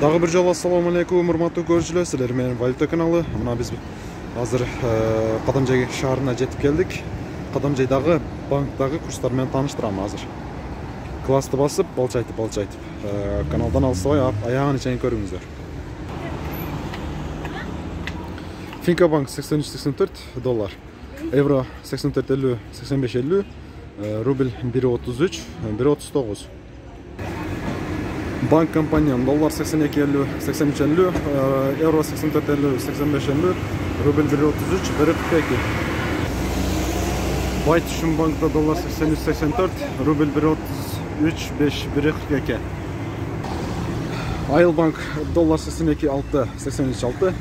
Дагы бир жолу ассаламу алейкум, урматтуу көрүүчүлөр, силер менен Валюта каналы. Мына биз азыр Кадамжай шаарына жетип келдик. Кадамжайдагы банктагы курстар менен тааныштырам азыр. Классты басып, балчайтып. Каналдан алсабай аягына чейин көрүңүздөр. Finca Bank 83-84 доллар, евро 84.50, 85.50, рубль 1.33, 1.39. Банk компаниян доллар 82.50, 83.50, евро 84.50, 85.50, рубль 1.33, 1.42. Байтушун банкта доллар 83.84, рубль 1.33, 5, 1.42. Айыл банк доллар 82.6, 83.6,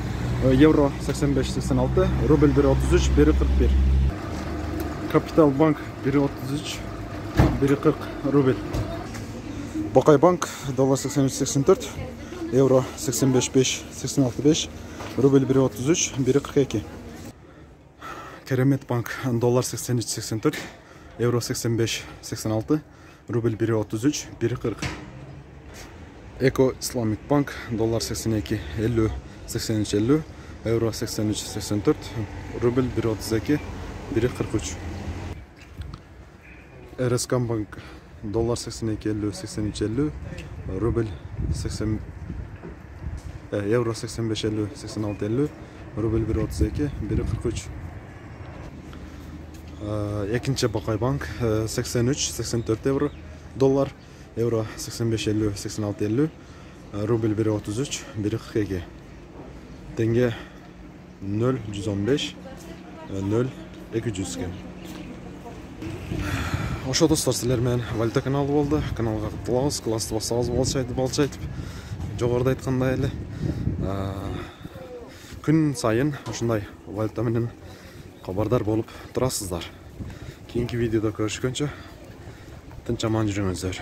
евро 85.86, рубль 1.33, 1.41. Капитал банк 1.33, 1.40 рубль. Бокай банк доллар 83.84, евро 85.5, 86.5, рубль 1.33, 1.42. Керемет банк доллар 83.84, евро 85.86, рубль 1.33, 1.40. Эко Исламик банк доллар 82.50, 83.50, евро 83.84, рубль 1.32, 1.43. РСК банк доллар 82.50, 83.50, рубль 80, евро 85.50, 86.50, рубль 1.32, 1.43. Экинчи Бокай банк 83-84 евро, доллар, евро 85.50, 86.50, рубль 1.33, 1.42. Тенге 0.115, 0.200. Ошо достор, силер менен Валюта каналы болду. Каналга катталабыз, классты бассаңыз балчайтып. Жогоруда айткандай эле күн сайын ушундай валюта менен кабардар болуп турасыздар. Кийинки видеодо көрүшкөнчө тынч аман жүрүңүздөр.